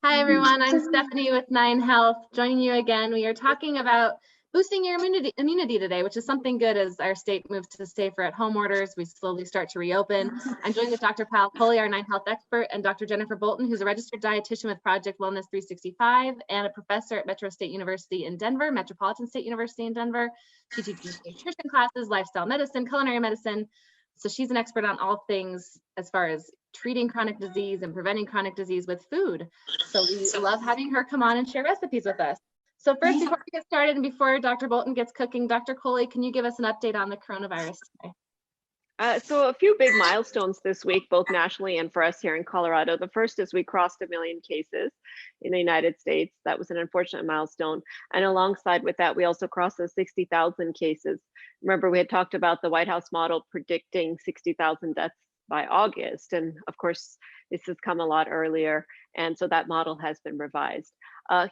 Hi everyone, I'm Stephanie with 9 Health, joining you again. We are talking about boosting your immunity today, which is something good as our state moves to safer at home orders. We slowly start to reopen. I'm joined with Dr. Pal Coley, our 9 Health expert, and Dr. Jennifer Bolton, who's a registered dietitian with Project Wellness 365 and a professor at Metro State University in Denver, Metropolitan State University in Denver. She teaches nutrition classes, lifestyle medicine, culinary medicine. So she's an expert on all things as far as treating chronic disease and preventing chronic disease with food. So we love having her come on and share recipes with us. So first, before we get started and before Dr. Bolton gets cooking, Dr. Coley, can you give us an update on the coronavirus today? So a few big milestones this week, both nationally and for us here in Colorado. The first is we crossed 1 million cases in the United States. That was an unfortunate milestone. And alongside with that, we also crossed the 60,000 cases. Remember, we had talked about the White House model predicting 60,000 deaths by August. And of course, this has come a lot earlier. And so that model has been revised.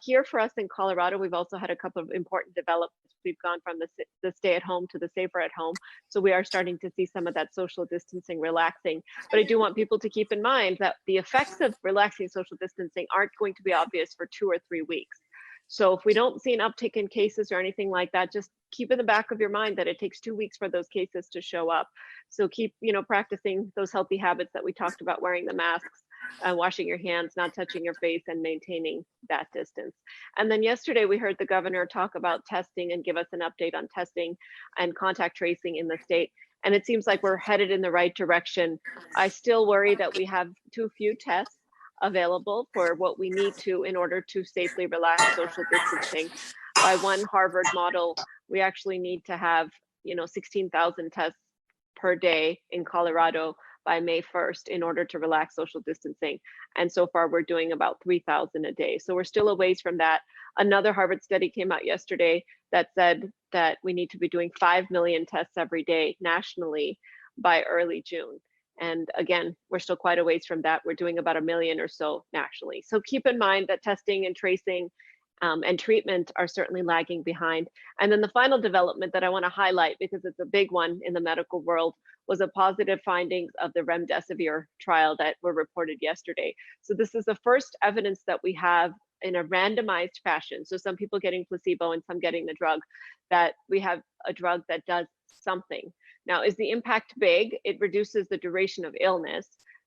Here for us in Colorado, we've also had a couple of important developments. We've gone from the stay at home to the safer at home. So we are starting to see some of that social distancing relaxing. But I do want people to keep in mind that the effects of relaxing social distancing aren't going to be obvious for 2 or 3 weeks. So if we don't see an uptick in cases or anything like that, just keep in the back of your mind that it takes 2 weeks for those cases to show up. So keep, practicing those healthy habits that we talked about, wearing the masks, washing your hands, not touching your face, and maintaining that distance. And then yesterday we heard the governor talk about testing and give us an update on testing and contact tracing in the state. And it seems like we're headed in the right direction. I still worry that we have too few tests available for what we need to in order to safely relax social distancing. By one Harvard model, we actually need to have 16,000 tests per day in Colorado by May 1st in order to relax social distancing. And so far we're doing about 3,000 a day. So we're still a ways from that. Another Harvard study came out yesterday that said that we need to be doing 5 million tests every day nationally by early June. And again, we're still quite a ways from that. We're doing about 1 million or so nationally. So keep in mind that testing and tracing and treatment are certainly lagging behind. And then the final development that I want to highlight, because it's a big one in the medical world, was a positive findings of the remdesivir trial that were reported yesterday. So this is the first evidence that we have in a randomized fashion. So some people getting placebo and some getting the drug, that we have a drug that does something. Now, is the impact big? It reduces the duration of illness.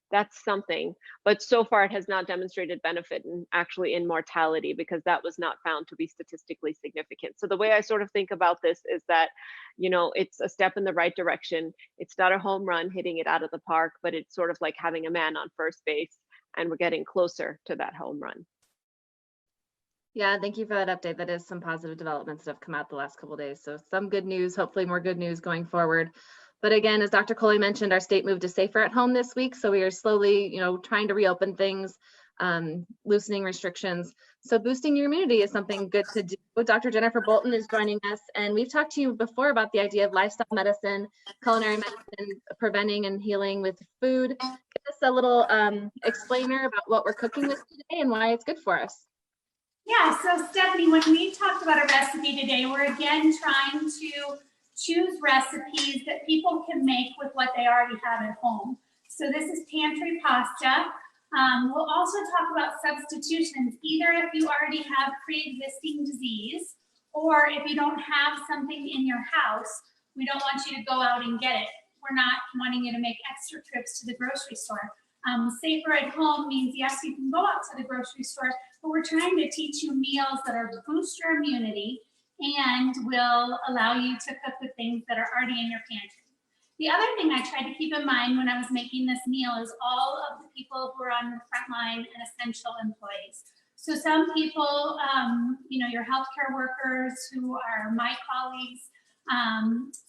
That's something, but so far it has not demonstrated benefit in mortality, because that was not found to be statistically significant. So the way I sort of think about this is that, it's a step in the right direction. It's not a home run hitting it out of the park, but it's sort of like having a man on first base, and we're getting closer to that home run. Yeah, thank you for that update. That is some positive developments that have come out the last couple of days. So some good news, hopefully more good news going forward. But again, as Dr. Coley mentioned, our state moved to safer at home this week. So we are slowly, trying to reopen things, loosening restrictions. So boosting your immunity is something good to do. Dr. Jennifer Bolton is joining us. And we've talked to you before about the idea of lifestyle medicine, culinary medicine, preventing and healing with food. Give us a little explainer about what we're cooking with today and why it's good for us. Yeah, so Stephanie, when we talked about a recipe today, we're again trying to choose recipes that people can make with what they already have at home. So this is pantry pasta. We'll also talk about substitutions, either if you already have pre-existing disease, or if you don't have something in your house, we don't want you to go out and get it. We're not wanting you to make extra trips to the grocery store. Safer at home means, yes, you can go out to the grocery store, but we're trying to teach you meals that are boost your immunity and will allow you to cook with things that are already in your pantry. The other thing I tried to keep in mind when I was making this meal is all of the people who are on the front line and essential employees. So some people, your healthcare workers who are my colleagues,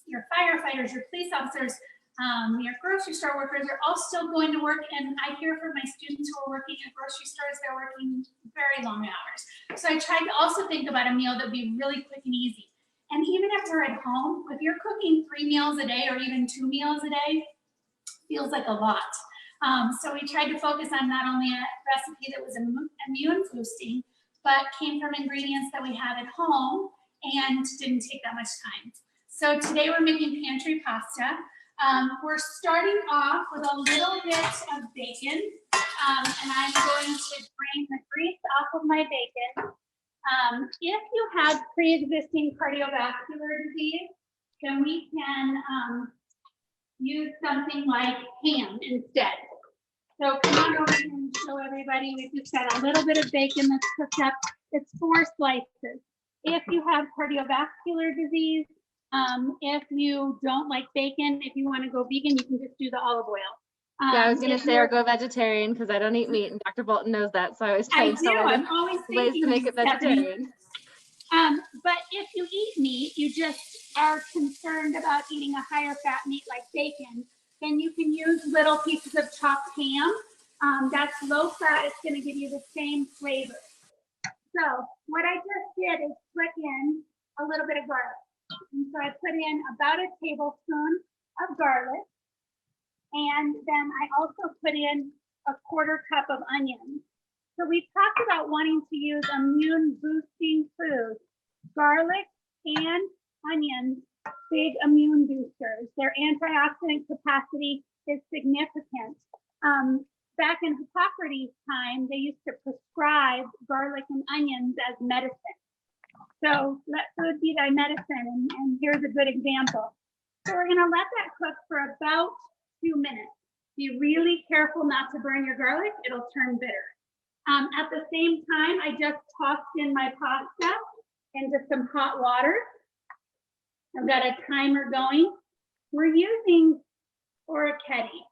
your firefighters, your police officers, your grocery store workers are all still going to work, and I hear from my students who are working at grocery stores, they're working very long hours. So I tried to also think about a meal that would be really quick and easy. And even if we're at home, if you're cooking 3 meals a day or even 2 meals a day, feels like a lot. So we tried to focus on not only a recipe that was immune boosting, but came from ingredients that we have at home and didn't take that much time. So today we're making pantry pasta. We're starting off with a little bit of bacon, and I'm going to drain the grease off of my bacon. If you have pre-existing cardiovascular disease, then we can use something like ham instead. So come on over here and show everybody. We've just got a little bit of bacon that's cooked up. It's 4 slices. If you have cardiovascular disease, if you don't like bacon, if you want to go vegan, you can just do the olive oil. Yeah, I was going to say, or go vegetarian, because I don't eat meat, and Dr. Bolton knows that, so I always try I and do. tell I'm her always ways to make it vegetarian. But if you eat meat, you just are concerned about eating a higher fat meat like bacon, then you can use little pieces of chopped ham. That's low fat. It's going to give you the same flavor. So what I just did is put in a little bit of garlic. And so I put in about a tablespoon of garlic. And then I also put in a 1/4 cup of onions. So we've talked about wanting to use immune boosting foods. Garlic and onions, big immune boosters. Their antioxidant capacity is significant. Back in Hippocrates' time, they used to prescribe garlic and onions as medicine. So let food be thy medicine, and here's a good example. So we're gonna let that cook for about 2 minutes. Be really careful not to burn your garlic, it'll turn bitter. At the same time, I just tossed in my pasta into some hot water. I've got a timer going. We're using orecchiette,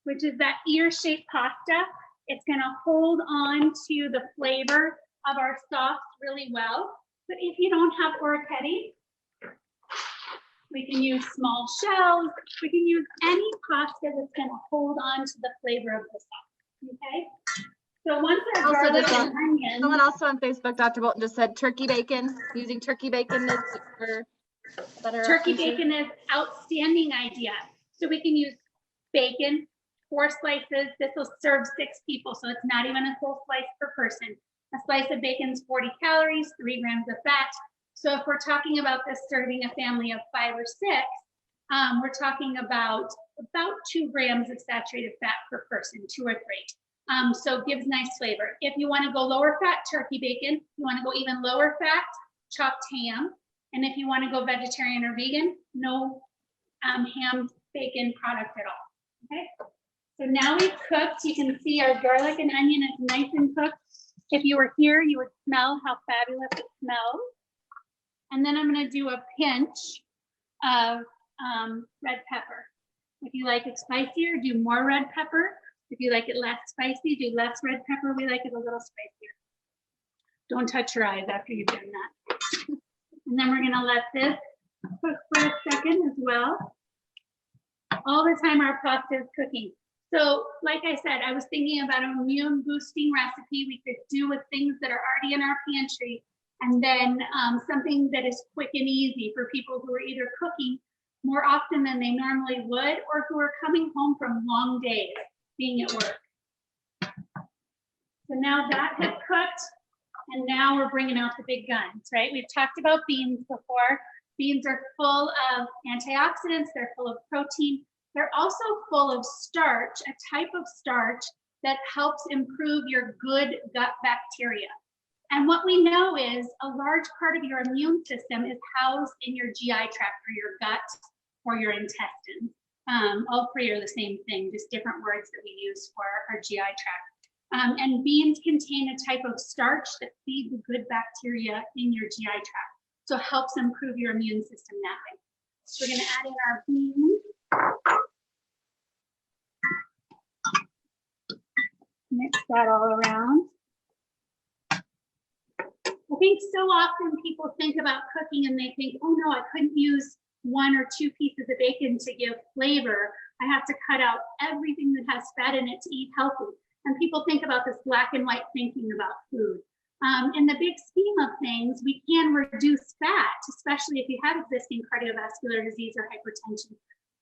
which is that ear-shaped pasta. It's gonna hold on to the flavor of our sauce really well. But if you don't have orecchiette, we can use small shells. We can use any pasta that's gonna hold on to the flavor of the sauce, okay? So once our garlic and onions. Someone also on Facebook, Dr. Bolton, just said turkey bacon. Using turkey bacon is for better. Turkey bacon is outstanding idea. So we can use bacon, 4 slices. This will serve 6 people, so it's not even a full slice per person. A slice of bacon is 40 calories, 3 grams of fat. So if we're talking about this serving a family of 5 or 6, we're talking about 2 grams of saturated fat per person, 2 or 3. So it gives nice flavor. If you want to go lower fat, turkey bacon. If you want to go even lower fat, chopped ham. And if you want to go vegetarian or vegan, no ham bacon product at all. Okay. So now we've cooked. You can see our garlic and onion is nice and cooked. If you were here, you would smell how fabulous it smells. And then I'm going to do a pinch of red pepper. If you like it spicier, do more red pepper. If you like it less spicy, do less red pepper. We like it a little spicier. Don't touch your eyes after you've done that. And then we're going to let this cook for a second as well. All the time our pasta is cooking. So like I said, I was thinking about an immune boosting recipe we could do with things that are already in our pantry, and then something that is quick and easy for people who are either cooking more often than they normally would, or who are coming home from long days being at work. So now that has cooked, and now we're bringing out the big guns, right? We've talked about beans before. Beans are full of antioxidants, they're full of protein. They're also full of starch, a type of starch that helps improve your good gut bacteria. And what we know is a large part of your immune system is housed in your GI tract, or your gut, or your intestines. All 3 are the same thing, just different words that we use for our GI tract. And beans contain a type of starch that feeds the good bacteria in your GI tract. So it helps improve your immune system that way. So we're gonna add in our beans. Mix that all around. I think so often people think about cooking and they think, oh no, I couldn't use 1 or 2 pieces of bacon to give flavor. I have to cut out everything that has fat in it to eat healthy. And people think about this black and white thinking about food. In the big scheme of things, we can reduce fat, especially if you have existing cardiovascular disease or hypertension.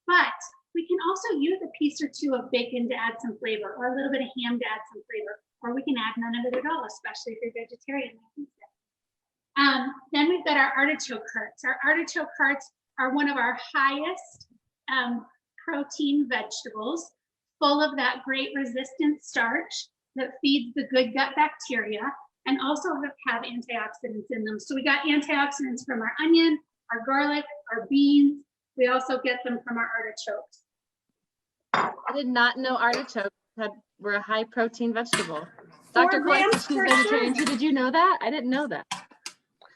But we can also use a piece or 2 of bacon to add some flavor, or a little bit of ham to add some flavor, or we can add none of it at all, especially if you're vegetarian. Then we've got our artichoke hearts. Our artichoke hearts are one of our highest protein vegetables full of that great resistant starch that feeds the good gut bacteria and also have antioxidants in them. So we got antioxidants from our onion, our garlic, our beans. We also get them from our artichokes. I did not know artichokes were a high protein vegetable. 4 Dr. Coy, grams she's per vegetarian. serving. Did you know that? I didn't know that.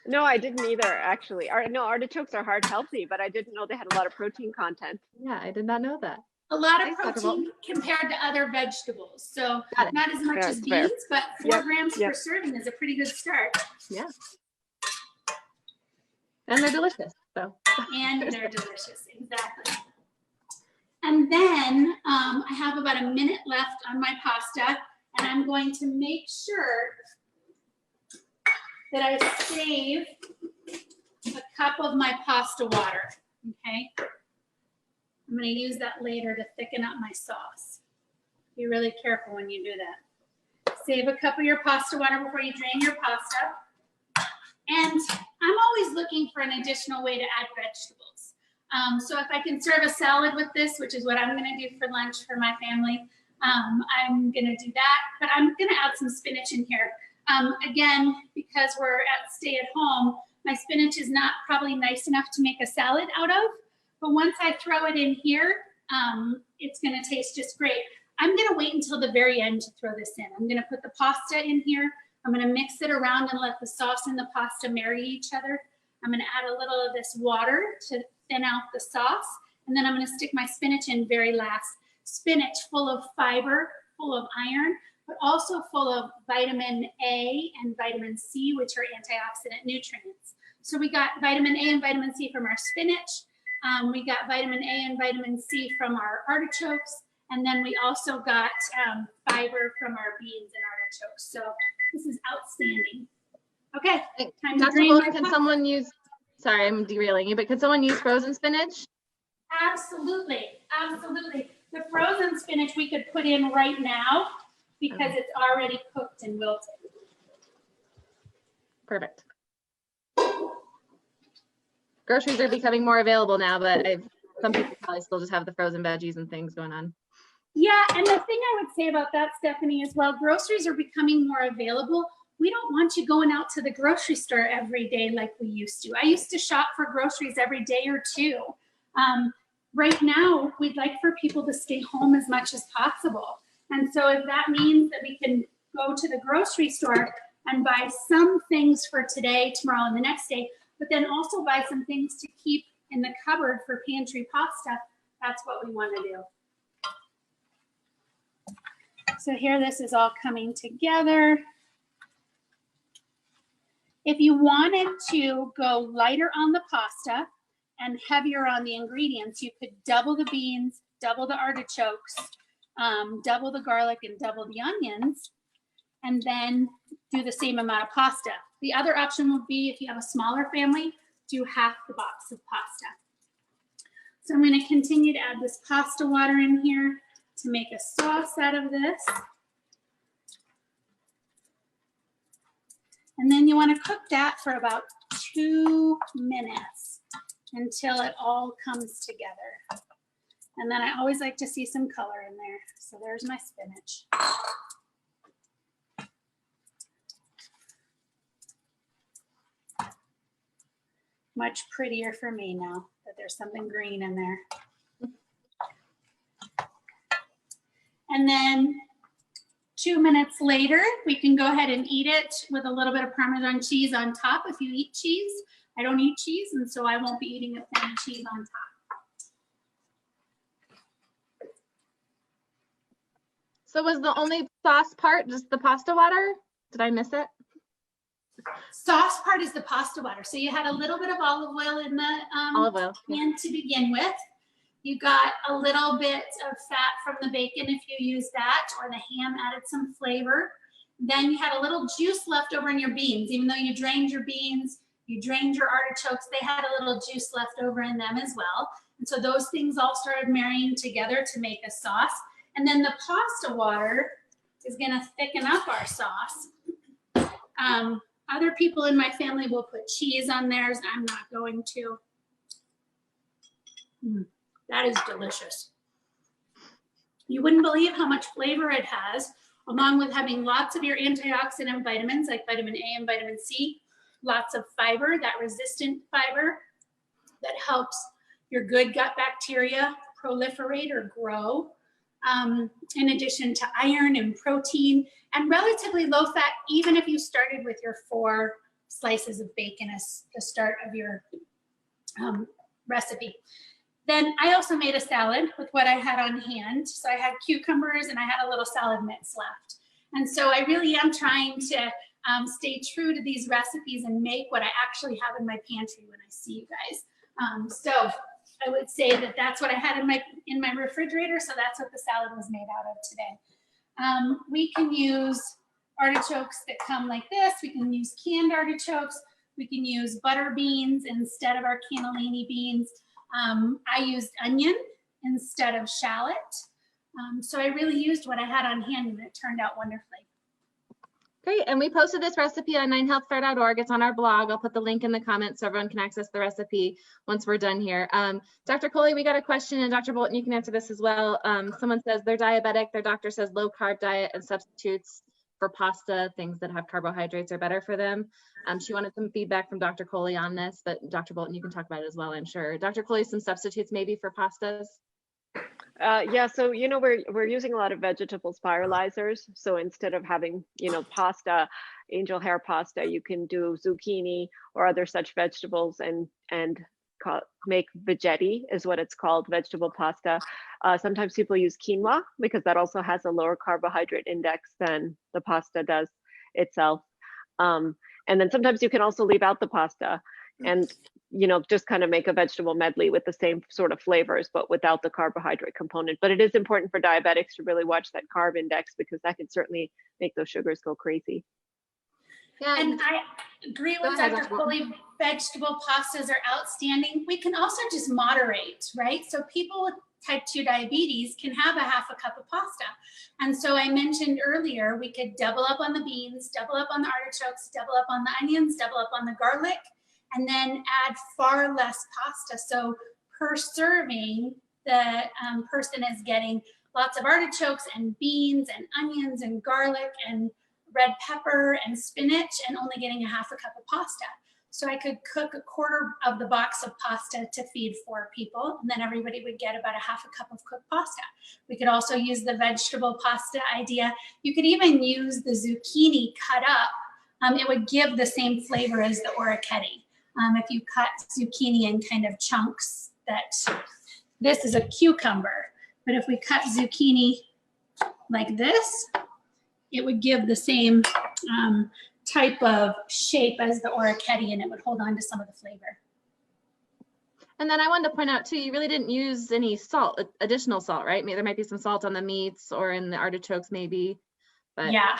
No, I didn't either, actually. No, artichokes are heart healthy, but I didn't know they had a lot of protein content. Yeah, I did not know that. A lot of Thanks, Dr. protein compared to other vegetables. So Got it. not as much Yeah, as fair. beans, but 4 Yep, grams yep. per serving is a pretty good start. Yeah. And they're delicious. So. And they're delicious, exactly. And then I have about a minute left on my pasta, and I'm going to make sure that I save a cup of my pasta water, okay? I'm gonna use that later to thicken up my sauce. Be really careful when you do that. Save a cup of your pasta water before you drain your pasta. And I'm always looking for an additional way to add vegetables. So if I can serve a salad with this, which is what I'm gonna do for lunch for my family, I'm gonna do that, but I'm gonna add some spinach in here. Again, because we're at stay at home, my spinach is not probably nice enough to make a salad out of, but once I throw it in here, it's gonna taste just great. I'm gonna wait until the very end to throw this in. I'm gonna put the pasta in here. I'm gonna mix it around and let the sauce and the pasta marry each other. I'm gonna add a little of this water to thin out the sauce, and then I'm gonna stick my spinach in very last. Spinach full of fiber, full of iron, but also full of vitamin A and vitamin C, which are antioxidant nutrients. So we got vitamin A and vitamin C from our spinach. We got vitamin A and vitamin C from our artichokes. And then we also got fiber from our beans and artichokes. So this is outstanding. Okay, time to Dr. drain Bolton, my can pasta. someone use, sorry, I'm derailing you, but can someone use frozen spinach? Absolutely, absolutely. The frozen spinach we could put in right now because it's already cooked and wilted. Perfect. Groceries are becoming more available now, but some people probably still just have the frozen veggies and things going on. Yeah, and the thing I would say about that, Stephanie, as well, groceries are becoming more available. We don't want you going out to the grocery store every day like we used to. I used to shop for groceries every day or two. Right now, we'd like for people to stay home as much as possible. And so if that means that we can go to the grocery store and buy some things for today, tomorrow, and the next day, but then also buy some things to keep in the cupboard for pantry pasta, that's what we want to do. So here this is all coming together. If you wanted to go lighter on the pasta and heavier on the ingredients, you could double the beans, double the artichokes, double the garlic, and double the onions, and then do the same amount of pasta. The other option would be, if you have a smaller family, do half the box of pasta. So I'm going to continue to add this pasta water in here to make a sauce out of this. And then you want to cook that for about 2 minutes until it all comes together. And then I always like to see some color in there. So there's my spinach. Much prettier for me now that there's something green in there. And then 2 minutes later, we can go ahead and eat it with a little bit of Parmesan cheese on top if you eat cheese. I don't eat cheese, and so I won't be eating a thin cheese on top. So was the only sauce part just the pasta water? Did I miss it? Sauce part is the pasta water. So you had a little bit of olive oil in the Olive oil. pan to begin with. You got a little bit of fat from the bacon if you use that, or the ham added some flavor. Then you had a little juice left over in your beans. Even though you drained your beans, you drained your artichokes, they had a little juice left over in them as well. And so those things all started marrying together to make a sauce. And then the pasta water is going to thicken up our sauce. Other people in my family will put cheese on theirs. I'm not going to. That is delicious. You wouldn't believe how much flavor it has, along with having lots of your antioxidant and vitamins like vitamin A and vitamin C, lots of fiber, that resistant fiber that helps your good gut bacteria proliferate or grow, in addition to iron and protein, and relatively low fat, even if you started with your 4 slices of bacon as the start of your recipe. Then I also made a salad with what I had on hand. So I had cucumbers and I had a little salad mix left. And so I really am trying to stay true to these recipes and make what I actually have in my pantry when I see you guys. So I would say that that's what I had in my refrigerator. So that's what the salad was made out of today. We can use artichokes that come like this. We can use canned artichokes. We can use butter beans instead of our cannellini beans. I used onion instead of shallot. So I really used what I had on hand and it turned out wonderfully. Great, and we posted this recipe on 9healthfair.org. It's on our blog. I'll put the link in the comments so everyone can access the recipe once we're done here. Dr. Coley, we got a question, and Dr. Bolton, you can answer this as well. Someone says they're diabetic, their doctor says low carb diet and substitutes for pasta, things that have carbohydrates are better for them. She wanted some feedback from Dr. Coley on this, but Dr. Bolton, you can talk about it as well, I'm sure. Dr. Coley, some substitutes maybe for pastas? Yeah, so we're using a lot of vegetable spiralizers. So instead of having pasta, angel hair pasta, you can do zucchini or other such vegetables and make veggetti is what it's called, vegetable pasta. Sometimes people use quinoa because that also has a lower carbohydrate index than the pasta does itself. And then sometimes you can also leave out the pasta and just kind of make a vegetable medley with the same sort of flavors, but without the carbohydrate component. But it is important for diabetics to really watch that carb index because that can certainly make those sugars go crazy. Yeah, and I agree with Dr. Coley, vegetable pastas are outstanding. We can also just moderate, right? So people with type 2 diabetes can have a half a cup of pasta. And so I mentioned earlier, we could double up on the beans, double up on the artichokes, double up on the onions, double up on the garlic, and then add far less pasta. So per serving, the person is getting lots of artichokes and beans and onions and garlic and red pepper and spinach and only getting a half a cup of pasta. So I could cook a quarter of the box of pasta to feed 4 people, and then everybody would get about a half a cup of cooked pasta. We could also use the vegetable pasta idea. You could even use the zucchini cut up. It would give the same flavor as the orecchiette. If you cut zucchini in kind of chunks, this is a cucumber, but if we cut zucchini like this, it would give the same type of shape as the orecchiette, and it would hold on to some of the flavor. And then I wanted to point out too, you really didn't use any salt, additional salt, right? There might be some salt on the meats or in the artichokes maybe, but. Yeah,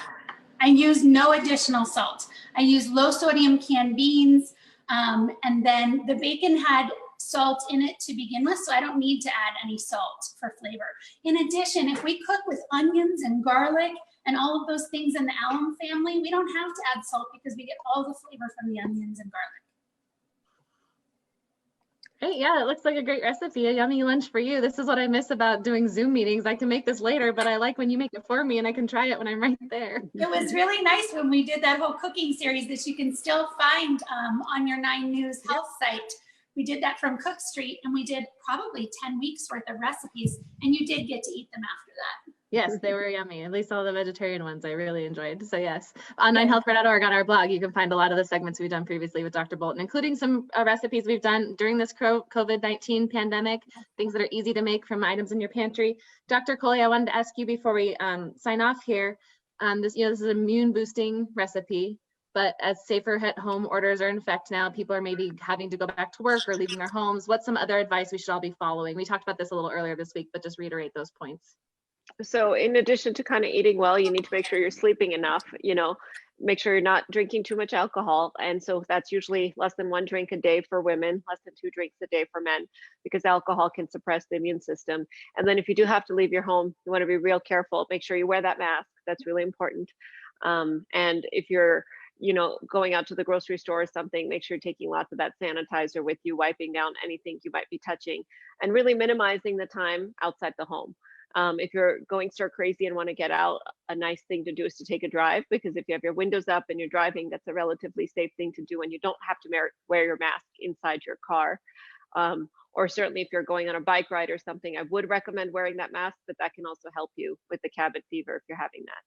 I used no additional salt. I used low sodium canned beans, and then the bacon had salt in it to begin with, so I don't need to add any salt for flavor. In addition, if we cook with onions and garlic and all of those things in the alum family, we don't have to add salt because we get all the flavor from the onions and garlic. Hey, yeah, it looks like a great recipe, a yummy lunch for you. This is what I miss about doing Zoom meetings. I can make this later, but I like when you make it for me and I can try it when I'm right there. It was really nice when we did that whole cooking series that you can still find on your 9 News Health site. We did that from Cook Street, and we did probably 10 weeks worth of recipes, and you did get to eat them after that. Yes, they were yummy. At least all the vegetarian ones I really enjoyed. So yes, on 9healthfair.org on our blog, you can find a lot of the segments we've done previously with Dr. Bolton, including some recipes we've done during this COVID-19 pandemic, things that are easy to make from items in your pantry. Dr. Coley, I wanted to ask you before we sign off here, this is an immune boosting recipe, but as safer at home orders are in effect now, people are maybe having to go back to work or leaving their homes. What's some other advice we should all be following? We talked about this a little earlier this week, but just reiterate those points. So in addition to kind of eating well, you need to make sure you're sleeping enough, make sure you're not drinking too much alcohol. And so that's usually less than 1 drink a day for women, less than 2 drinks a day for men, because alcohol can suppress the immune system. And then if you do have to leave your home, you want to be real careful. Make sure you wear that mask. That's really important. And if you're going out to the grocery store or something, make sure you're taking lots of that sanitizer with you, wiping down anything you might be touching, and really minimizing the time outside the home. If you're going stir crazy and want to get out, a nice thing to do is to take a drive, because if you have your windows up and you're driving, that's a relatively safe thing to do, and you don't have to wear your mask inside your car. Or certainly if you're going on a bike ride or something, I would recommend wearing that mask, but that can also help you with the cabin fever if you're having that.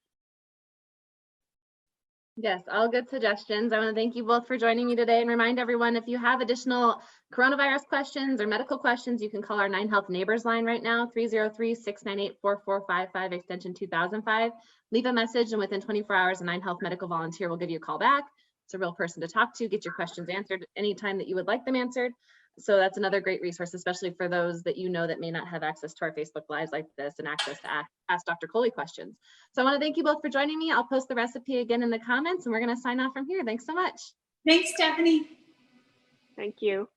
Yes, all good suggestions. I want to thank you both for joining me today and remind everyone, if you have additional coronavirus questions or medical questions, you can call our 9Health Neighbors line right now, 303-698-4455, extension 2005. Leave a message, and within 24 hours, a 9Health medical volunteer will give you a call back. It's a real person to talk to, get your questions answered anytime that you would like them answered. So that's another great resource, especially for those that you know that may not have access to our Facebook Lives like this and access to Ask Dr. Coley questions. So I want to thank you both for joining me. I'll post the recipe again in the comments, and we're going to sign off from here. Thanks so much. Thanks, Stephanie. Thank you.